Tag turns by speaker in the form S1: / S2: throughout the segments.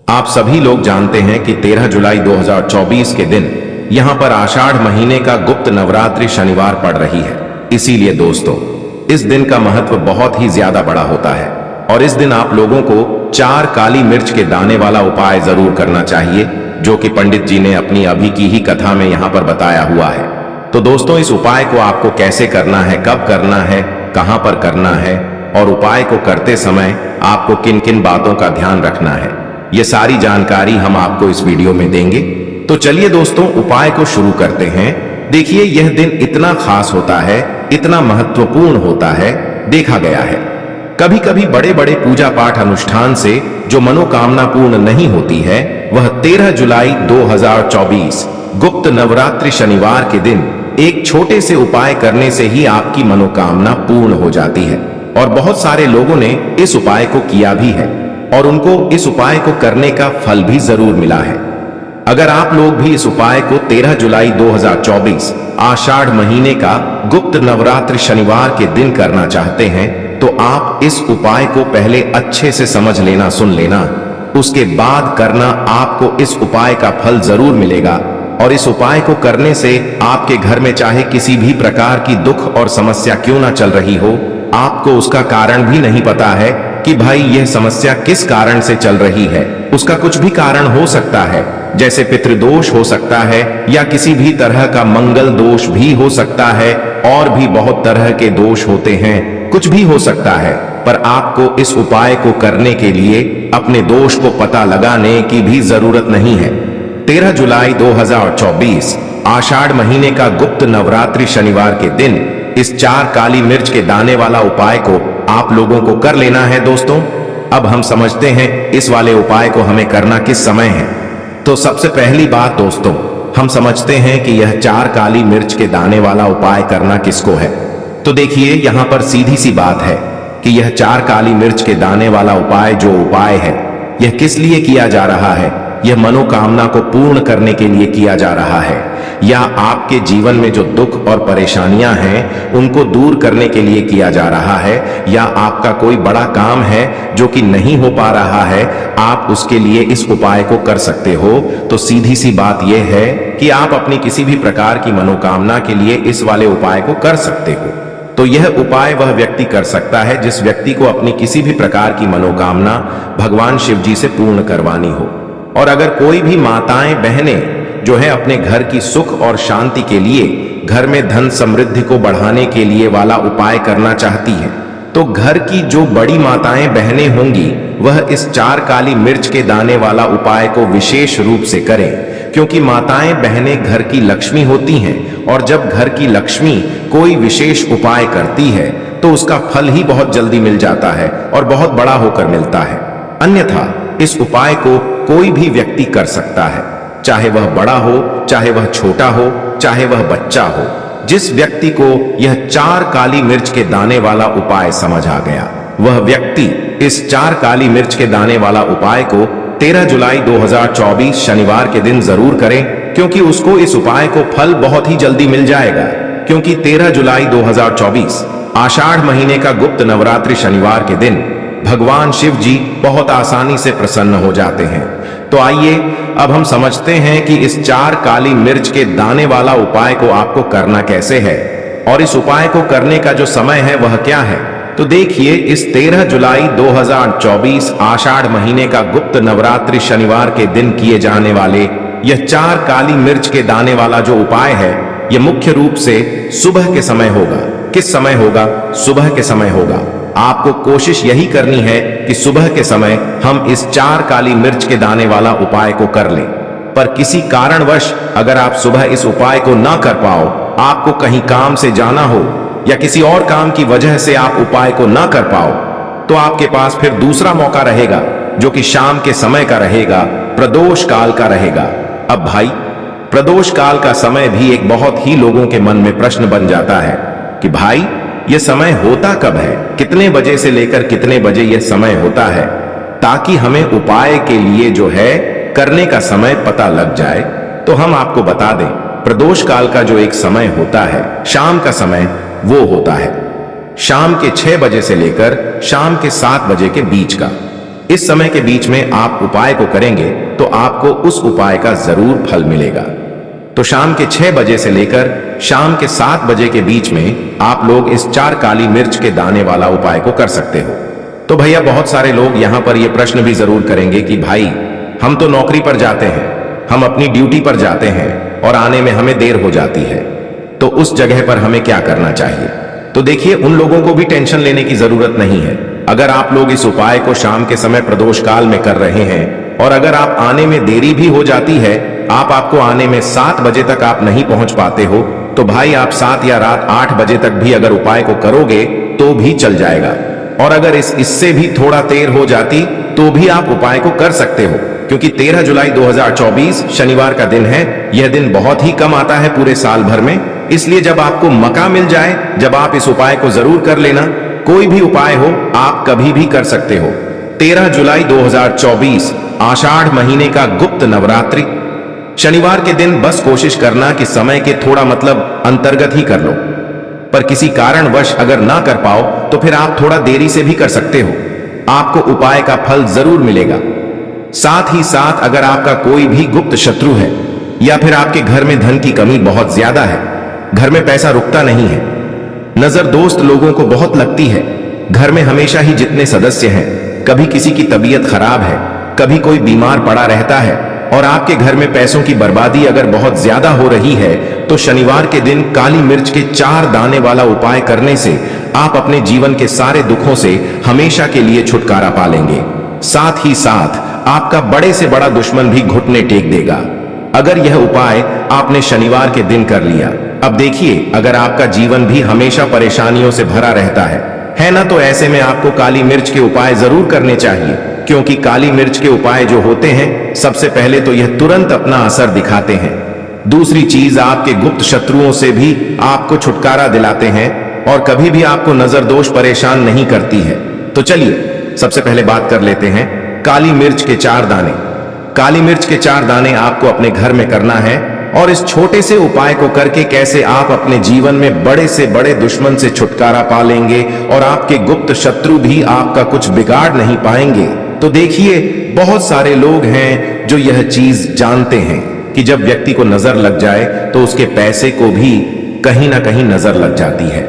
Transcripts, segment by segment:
S1: आप सभी लोग जानते हैं कि 13 जुलाई 2024 के दिन यहां पर आषाढ़ महीने का गुप्त नवरात्रि शनिवार पड़ रही है। इसीलिए दोस्तों, इस दिन का महत्व बहुत ही ज्यादा बड़ा होता है और इस दिन आप लोगों को 4 काली मिर्च के दाने वाला उपाय जरूर करना चाहिए, जो कि पंडित जी ने अपनी अभी की ही कथा में यहां पर बताया हुआ है। तो दोस्तों, इस उपाय को आपको कैसे करना है, कब करना है, कहां पर करना है और उपाय को करते समय आपको किन किन बातों का ध्यान रखना है, ये सारी जानकारी हम आपको इस वीडियो में देंगे। तो चलिए दोस्तों, उपाय को शुरू करते हैं। देखिए, यह दिन इतना खास होता है, इतना महत्वपूर्ण होता है। देखा गया है कभी कभी बड़े बड़े पूजा पाठ अनुष्ठान से जो मनोकामना पूर्ण नहीं होती है, वह 13 जुलाई 2024 गुप्त नवरात्रि शनिवार के दिन एक छोटे से उपाय करने से ही आपकी मनोकामना पूर्ण हो जाती है। और बहुत सारे लोगों ने इस उपाय को किया भी है और उनको इस उपाय को करने का फल भी जरूर मिला है। अगर आप लोग भी इस उपाय को 13 जुलाई 2024 आषाढ़ महीने का गुप्त नवरात्रि शनिवार के दिन करना चाहते हैं, तो आप इस उपाय को पहले अच्छे से समझ लेना, सुन लेना, उसके बाद करना। आपको इस उपाय का फल जरूर मिलेगा और इस उपाय को करने से आपके घर में चाहे किसी भी प्रकार की दुख और समस्या क्यों ना चल रही हो, आपको उसका कारण भी नहीं पता है कि भाई यह समस्या किस कारण से चल रही है। उसका कुछ भी कारण हो सकता है, जैसे पितृदोष हो सकता है या किसी भी तरह का मंगल दोष भी हो सकता है, और भी बहुत तरह के दोष होते हैं, कुछ भी हो सकता है। पर आपको इस उपाय को करने के लिए अपने दोष को पता लगाने की भी जरूरत नहीं है। 13 जुलाई 2024 आषाढ़ महीने का गुप्त नवरात्रि शनिवार के दिन इस 4 काली मिर्च के दाने वाला उपाय को आप लोगों को कर लेना है। दोस्तों, अब हम समझते हैं इस वाले उपाय को हमें करना किस समय है। तो सबसे पहली बात दोस्तों, हम समझते हैं कि यह 4 काली मिर्च के दाने वाला उपाय करना किसको है। तो देखिए, यहां पर सीधी सी बात है कि यह 4 काली मिर्च के दाने वाला उपाय जो उपाय है, यह किस लिए किया जा रहा है। यह मनोकामना को पूर्ण करने के लिए किया जा रहा है, या आपके जीवन में जो दुख और परेशानियां हैं उनको दूर करने के लिए किया जा रहा है, या आपका कोई बड़ा काम है जो कि नहीं हो पा रहा है, आप उसके लिए इस उपाय को कर सकते हो। तो सीधी सी बात यह है कि आप अपनी किसी भी प्रकार की मनोकामना के लिए इस वाले उपाय को कर सकते हो। तो यह उपाय वह व्यक्ति कर सकता है जिस व्यक्ति को अपनी किसी भी प्रकार की मनोकामना भगवान शिव जी से पूर्ण करवानी हो। और अगर कोई भी माताएं बहनें जो है अपने घर की सुख और शांति के लिए, घर में धन समृद्धि को बढ़ाने के लिए वाला उपाय करना चाहती हैं, तो घर की जो बड़ी माताएं बहनें होंगी वह इस 4 काली मिर्च के दाने वाला उपाय को विशेष रूप से करें, क्योंकि माताएं बहनें घर की लक्ष्मी होती हैं और जब घर की लक्ष्मी कोई विशेष उपाय करती है तो उसका फल ही बहुत जल्दी मिल जाता है और बहुत बड़ा होकर मिलता है। अन्यथा इस उपाय को कोई भी व्यक्ति कर सकता है, चाहे वह बड़ा हो, चाहे वह छोटा हो, चाहे वह बच्चा हो। जिस व्यक्ति को यह 4 काली मिर्च के दाने वाला उपाय समझ आ गया, वह व्यक्ति इस 4 काली मिर्च के दाने वाला उपाय को 13 जुलाई 2024 शनिवार के दिन जरूर करें, क्योंकि उसको इस उपाय को फल बहुत ही जल्दी मिल जाएगा। क्योंकि 13 जुलाई 2024 आषाढ़ महीने का गुप्त नवरात्रि शनिवार के दिन भगवान शिव जी बहुत आसानी से प्रसन्न हो जाते हैं। तो आइए अब हम समझते हैं कि इस 4 काली मिर्च के दाने वाला उपाय को आपको करना कैसे है और इस उपाय को करने का जो समय है वह क्या है। तो देखिए, इस 13 जुलाई 2024 आषाढ़ महीने का गुप्त नवरात्रि शनिवार के दिन किए जाने वाले यह 4 काली मिर्च के दाने वाला जो उपाय है, यह मुख्य रूप से सुबह के समय होगा। किस समय होगा? सुबह के समय होगा। आपको कोशिश यही करनी है कि सुबह के समय हम इस 4 काली मिर्च के दाने वाला उपाय को कर लें। पर किसी कारणवश अगर आप सुबह इस उपाय को ना कर पाओ, आपको कहीं काम से जाना हो या किसी और काम की वजह से आप उपाय को ना कर पाओ, तो आपके पास फिर दूसरा मौका रहेगा, जो कि शाम के समय का रहेगा, प्रदोष काल का रहेगा। अब भाई, प्रदोष काल का समय भी एक बहुत ही लोगों के मन में प्रश्न बन जाता है कि भाई यह समय होता कब है, कितने बजे से लेकर कितने बजे यह समय होता है, ताकि हमें उपाय के लिए जो है करने का समय पता लग जाए। तो हम आपको बता दें, प्रदोष काल का जो एक समय होता है, शाम का समय, वो होता है शाम के 6 बजे से लेकर शाम के 7 बजे के बीच का। इस समय के बीच में आप उपाय को करेंगे तो आपको उस उपाय का जरूर फल मिलेगा। तो शाम के 6 बजे से लेकर शाम के 7 बजे के बीच में आप लोग इस 4 काली मिर्च के दाने वाला उपाय को कर सकते हो। तो भैया बहुत सारे लोग यहां पर यह प्रश्न भी जरूर करेंगे कि भाई हम तो नौकरी पर जाते हैं, हम अपनी ड्यूटी पर जाते हैं और आने में हमें देर हो जाती है, तो उस जगह पर हमें क्या करना चाहिए? तो देखिए, उन लोगों को भी टेंशन लेने की जरूरत नहीं है। अगर आप लोग इस उपाय को शाम के समय प्रदोष काल में कर रहे हैं और अगर आप आने में देरी भी हो जाती है, आपको आने में 7 बजे तक आप नहीं पहुंच पाते हो, तो भाई आप 7 या रात 8 बजे तक भी अगर उपाय को करोगे तो भी चल जाएगा। और अगर इससे भी थोड़ा देर हो जाती तो भी आप उपाय को कर सकते हो, क्योंकि 13 जुलाई 2024 शनिवार का दिन है। यह दिन बहुत ही कम आता है पूरे साल भर में, इसलिए जब आपको मौका मिल जाए, जब आप इस उपाय को जरूर कर लेना। कोई भी उपाय हो आप कभी भी कर सकते हो। 13 जुलाई 2024 आषाढ़ महीने का गुप्त नवरात्रि शनिवार के दिन बस कोशिश करना कि समय के थोड़ा अंतर्गत ही कर लो, पर किसी कारणवश अगर ना कर पाओ तो फिर आप थोड़ा देरी से भी कर सकते हो, आपको उपाय का फल जरूर मिलेगा। साथ ही साथ अगर आपका कोई भी गुप्त शत्रु है या फिर आपके घर में धन की कमी बहुत ज्यादा है, घर में पैसा रुकता नहीं है, नजर दोस्त लोगों को बहुत लगती है, घर में हमेशा ही जितने सदस्य हैं, कभी किसी की तबीयत खराब है, कभी कोई बीमार पड़ा रहता है और आपके घर में पैसों की बर्बादी अगर बहुत ज्यादा हो रही है, तो शनिवार के दिन काली मिर्च के 4 दाने वाला उपाय करने से आप अपने जीवन के सारे दुखों से हमेशा के लिए छुटकारा पा लेंगे। साथ ही साथ आपका बड़े से बड़ा दुश्मन भी घुटने टेक देगा अगर यह उपाय आपने शनिवार के दिन कर लिया। अब देखिए, अगर आपका जीवन भी हमेशा परेशानियों से भरा रहता है ना, तो ऐसे में आपको काली मिर्च के उपाय जरूर करने चाहिए, क्योंकि काली मिर्च के उपाय जो होते हैं, सबसे पहले तो यह तुरंत अपना असर दिखाते हैं। दूसरी चीज, आपके गुप्त शत्रुओं से भी आपको छुटकारा दिलाते हैं और कभी भी आपको नजर दोष परेशान नहीं करती है। तो चलिए सबसे पहले बात कर लेते हैं काली मिर्च के 4 दाने। काली मिर्च के 4 दाने आपको अपने घर में करना है और इस छोटे से उपाय को करके कैसे आप अपने जीवन में बड़े से बड़े दुश्मन से छुटकारा पा लेंगे और आपके गुप्त शत्रु भी आपका कुछ बिगाड़ नहीं पाएंगे। तो देखिए, बहुत सारे लोग हैं जो यह चीज जानते हैं कि जब व्यक्ति को नजर लग जाए तो उसके पैसे को भी कहीं ना कहीं नजर लग जाती है,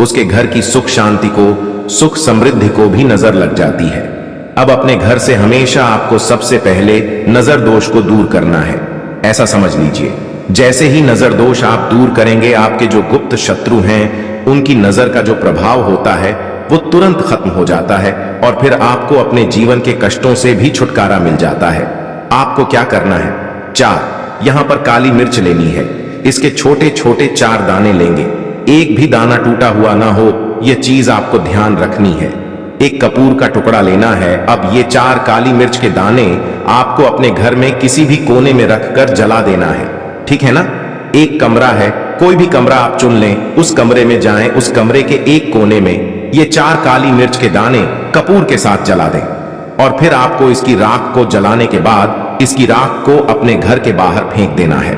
S1: उसके घर की सुख शांति को, सुख समृद्धि को भी नजर लग जाती है। अब अपने घर से हमेशा आपको सबसे पहले नजर दोष को दूर करना है, ऐसा समझ लीजिए। जैसे ही नजर दोष आप दूर करेंगे, आपके जो गुप्त शत्रु हैं उनकी नजर का जो प्रभाव होता है वो तुरंत खत्म हो जाता है और फिर आपको अपने जीवन के कष्टों से भी छुटकारा मिल जाता है। आपको क्या करना है? 4 यहां पर काली मिर्च लेनी है। इसके छोटे छोटे 4 दाने लेंगे, एक भी दाना टूटा हुआ ना हो, यह चीज आपको ध्यान रखनी है। एक कपूर का टुकड़ा लेना है। अब ये 4 काली मिर्च के दाने आपको अपने घर में किसी भी कोने में रखकर जला देना है, ठीक है ना? एक कमरा है, कोई भी कमरा आप चुन लें, उस कमरे में जाएं, उस कमरे के एक कोने में ये 4 काली मिर्च के दाने कपूर के साथ जला दें और फिर आपको इसकी राख को जलाने के बाद इसकी राख को अपने घर के बाहर फेंक देना है।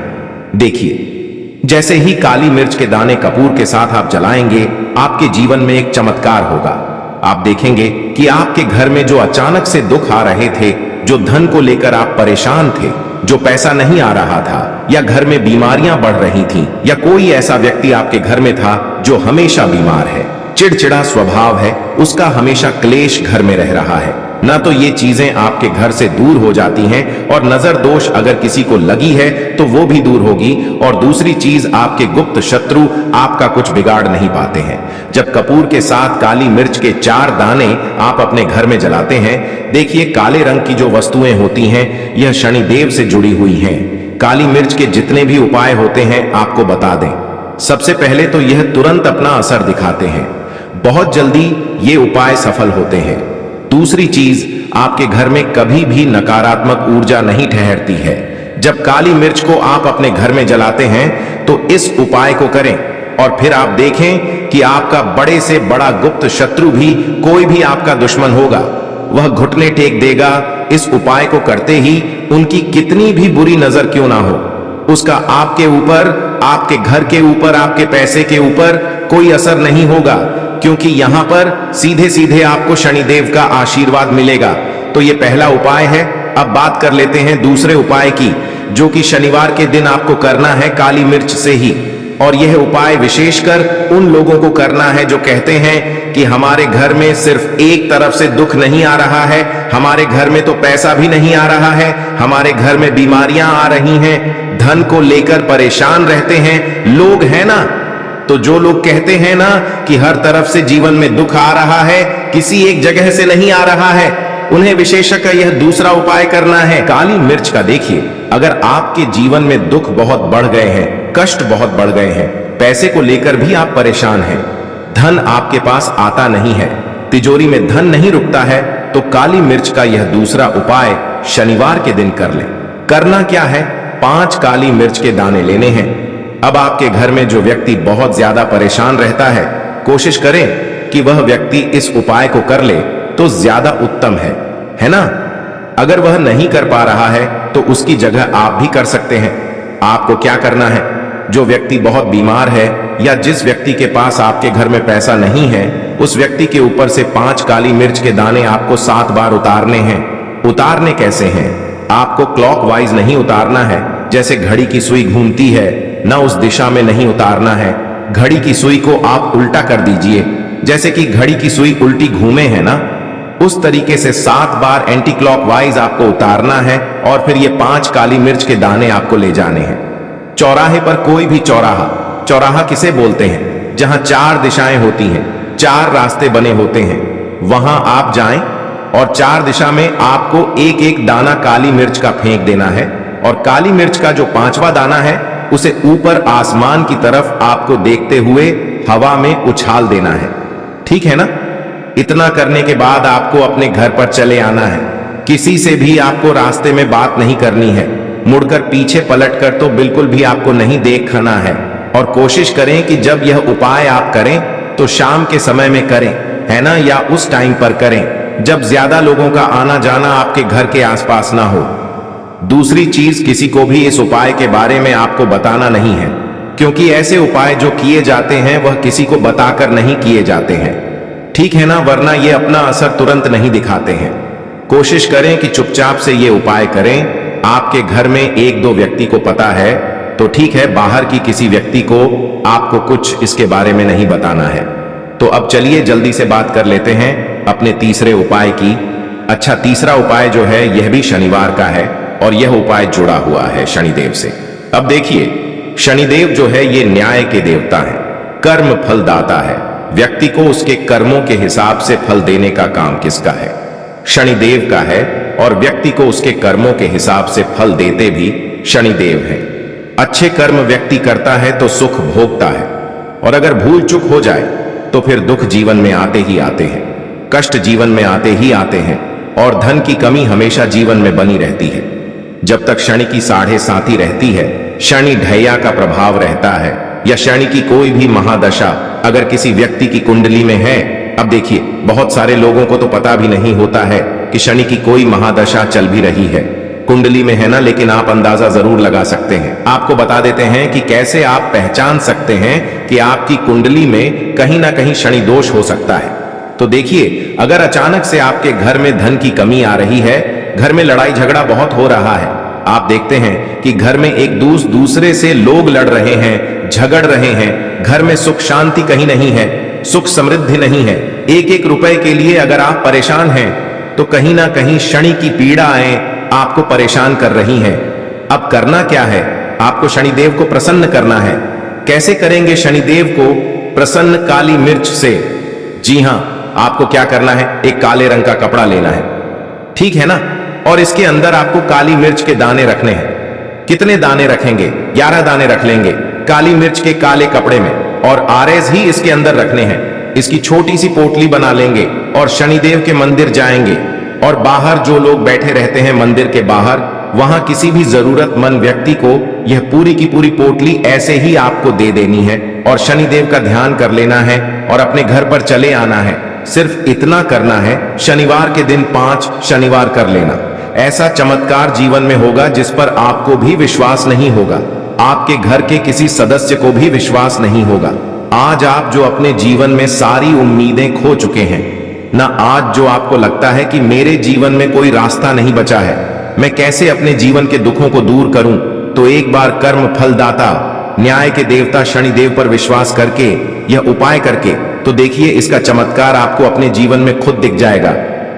S1: देखिए, जैसे ही काली मिर्च के दाने कपूर के साथ आप जलाएंगे, आपके जीवन में एक चमत्कार होगा। आप देखेंगे कि आपके घर में जो अचानक से दुख आ रहे थे, जो धन को लेकर आप परेशान थे, जो पैसा नहीं आ रहा था या घर में बीमारियां बढ़ रही थीं, या कोई ऐसा व्यक्ति आपके घर में था जो हमेशा बीमार है, चिड़चिड़ा स्वभाव है, उसका हमेशा क्लेश घर में रह रहा है ना, तो ये चीजें आपके घर से दूर हो जाती हैं और नजर दोष अगर किसी को लगी है तो वो भी दूर होगी। और दूसरी चीज, आपके गुप्त शत्रु आपका कुछ बिगाड़ नहीं पाते हैं। जब कपूर के साथ काली मिर्च के 4 दाने आप अपने घर में जलाते हैं, देखिए काले रंग की जो वस्तुएं होती हैं यह शनिदेव से जुड़ी हुई हैं। काली मिर्च के जितने भी उपाय होते हैं आपको बता दें, सबसे पहले तो यह तुरंत अपना असर दिखाते हैं, बहुत जल्दी ये उपाय सफल होते हैं। दूसरी चीज, आपके घर में कभी भी नकारात्मक ऊर्जा नहीं ठहरती है। जब काली मिर्च को आप अपने घर में जलाते हैं तो इस उपाय को करें और फिर आप देखें कि आपका बड़े से बड़ा गुप्त शत्रु भी, कोई भी आपका दुश्मन होगा, वह घुटने टेक देगा। इस उपाय को करते ही उनकी कितनी भी बुरी नजर क्यों ना हो, उसका आपके ऊपर, आपके घर के ऊपर, आपके पैसे के ऊपर कोई असर नहीं होगा, क्योंकि यहां पर सीधे सीधे आपको शनिदेव का आशीर्वाद मिलेगा। तो ये पहला उपाय है। अब बात कर लेते हैं दूसरे उपाय की, जो कि शनिवार के दिन आपको करना है काली मिर्च से ही। और यह उपाय विशेषकर उन लोगों को करना है जो कहते हैं कि हमारे घर में सिर्फ एक तरफ से दुख नहीं आ रहा है, हमारे घर में तो पैसा भी नहीं आ रहा है, हमारे घर में बीमारियां आ रही हैं, धन को लेकर परेशान रहते हैं लोग, है ना। तो जो लोग कहते हैं ना कि हर तरफ से जीवन में दुख आ रहा है, किसी एक जगह से नहीं आ रहा है, उन्हें विशेषकर यह दूसरा उपाय करना है काली मिर्च का। देखिए, अगर आपके जीवन में दुख बहुत बढ़ गए हैं, कष्ट बहुत बढ़ गए हैं, पैसे को लेकर भी आप परेशान हैं, धन आपके पास आता नहीं है, तिजोरी में धन नहीं रुकता है, तो काली मिर्च का यह दूसरा उपाय शनिवार के दिन कर लें। करना क्या है, 5 काली मिर्च के दाने लेने हैं। अब आपके घर में जो व्यक्ति बहुत ज्यादा परेशान रहता है, कोशिश करें कि वह व्यक्ति इस उपाय को कर ले तो ज्यादा उत्तम है ना। अगर वह नहीं कर पा रहा है तो उसकी जगह आप भी कर सकते हैं। आपको क्या करना है, जो व्यक्ति बहुत बीमार है या जिस व्यक्ति के पास आपके घर में पैसा नहीं है, उस व्यक्ति के ऊपर से 5 काली मिर्च के दाने आपको 7 बार उतारने हैं। उतारने कैसे हैं, आपको क्लॉकवाइज नहीं उतारना है, जैसे घड़ी की सुई घूमती है ना उस दिशा में नहीं उतारना है। घड़ी की सुई को आप उल्टा कर दीजिए, जैसे कि घड़ी की सुई उल्टी घूमे है ना, उस तरीके से 7 बार एंटी क्लॉकवाइज आपको उतारना है। और फिर ये 5 काली मिर्च के दाने आपको ले जाने हैं। चौराहे पर कोई भी चौराहा किसे बोलते हैं, जहां 4 दिशाएं होती हैं, 4 रास्ते बने होते हैं, वहां आप जाएं और 4 दिशा में आपको एक एक दाना काली मिर्च का फेंक देना है। और काली मिर्च का जो 5वां दाना है उसे ऊपर आसमान की तरफ आपको देखते हुए हवा में उछाल देना है, ठीक है ना। इतना करने के बाद आपको अपने घर पर चले आना है। किसी से भी आपको रास्ते में बात नहीं करनी है, मुड़कर पीछे पलटकर तो बिल्कुल भी आपको नहीं देखना है। और कोशिश करें कि जब यह उपाय आप करें तो शाम के समय में करें, है ना, या उस टाइम पर करें जब ज्यादा लोगों का आना जाना आपके घर के आसपास ना हो। दूसरी चीज, किसी को भी इस उपाय के बारे में आपको बताना नहीं है, क्योंकि ऐसे उपाय जो किए जाते हैं वह किसी को बताकर नहीं किए जाते हैं, ठीक है ना, वरना ये अपना असर तुरंत नहीं दिखाते हैं। कोशिश करें कि चुपचाप से ये उपाय करें। आपके घर में 1-2 व्यक्ति को पता है तो ठीक है, बाहर की किसी व्यक्ति को आपको कुछ इसके बारे में नहीं बताना है। तो अब चलिए जल्दी से बात कर लेते हैं अपने तीसरे उपाय की। अच्छा, तीसरा उपाय जो है यह भी शनिवार का है और यह उपाय जुड़ा हुआ है शनिदेव से। अब देखिए, शनिदेव जो है ये न्याय के देवता है, कर्म फलदाता है। व्यक्ति को उसके कर्मों के हिसाब से फल देने का काम किसका है, शनिदेव का है। और व्यक्ति को उसके कर्मों के हिसाब से फल देते भी शनिदेव हैं। अच्छे कर्म व्यक्ति करता है तो सुख भोगता है, और अगर भूल चूक हो जाए तो फिर दुख जीवन में आते ही आते हैं, कष्ट जीवन में आते ही आते हैं, और धन की कमी हमेशा जीवन में बनी रहती है। जब तक शनि की 7.5 रहती है, शनि ढैया का प्रभाव रहता है, या शनि की कोई भी महादशा अगर किसी व्यक्ति की कुंडली में है। अब देखिए, बहुत सारे लोगों को तो पता भी नहीं होता है कि शनि की कोई महादशा चल भी रही है, कुंडली में है ना, लेकिन आप अंदाजा जरूर लगा सकते हैं। आपको बता देते हैं कि कैसे आप पहचान सकते हैं कि आपकी कुंडली में कहीं ना कहीं शनि दोष हो सकता है। तो देखिए, अगर अचानक से आपके घर में धन की कमी आ रही है, घर में लड़ाई झगड़ा बहुत हो रहा है, आप देखते हैं कि घर में एक दूसरे से लोग लड़ रहे हैं, झगड़ रहे हैं, घर में सुख शांति कहीं नहीं है, सुख समृद्धि नहीं है, एक एक रुपए के लिए अगर आप परेशान हैं तो कहीं ना कहीं शनि की पीड़ाएं आपको परेशान कर रही हैं। अब करना क्या है, आपको शनिदेव को प्रसन्न करना है। कैसे करेंगे शनिदेव को प्रसन्न? काली मिर्च से। जी हां, आपको क्या करना है, एक काले रंग का कपड़ा लेना है, ठीक है ना, और इसके अंदर आपको काली मिर्च के दाने रखने हैं। कितने दाने रखेंगे? 11 दाने रख लेंगे काली मिर्च के काले कपड़े में, और आरेज ही इसके अंदर रखने हैं। इसकी छोटी सी पोटली बना लेंगे और शनिदेव के मंदिर जाएंगे, और बाहर जो लोग बैठे रहते हैं मंदिर के बाहर, वहां किसी भी जरूरतमंद व्यक्ति को यह पूरी की पूरी पोटली ऐसे ही आपको दे देनी है, और शनिदेव का ध्यान कर लेना है और अपने घर पर चले आना है। सिर्फ इतना करना है, शनिवार के दिन 5 शनिवार कर लेना। ऐसा चमत्कार जीवन में होगा जिस पर आपको भी विश्वास नहीं होगा, आपके घर के किसी सदस्य को भी विश्वास नहीं होगा। आज आप जो अपने जीवन में सारी उम्मीदें खो चुके हैं, ना आज जो आपको लगता है कि मेरे जीवन में कोई रास्ता नहीं बचा है, मैं कैसे अपने जीवन के दुखों को दूर करूं, तो एक बार कर्म फलदाता न्याय के देवता शनिदेव पर विश्वास करके, यह उपाय करके तो देखिए, इसका चमत्कार आपको अपने जीवन में खुद दिख जाएगा।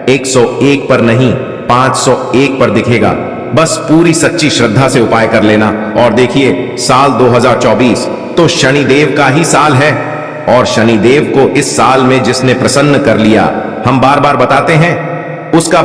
S1: 101 पर नहीं, 501 पर दिखेगा। बस पूरी सच्ची श्रद्धा से उपाय कर लेना और देखिए, साल 2024 तो शनिदेव का ही साल है, और शनिदेव को इस साल में जिसने प्रसन्न कर लिया, हम बार बार बताते हैं, उसका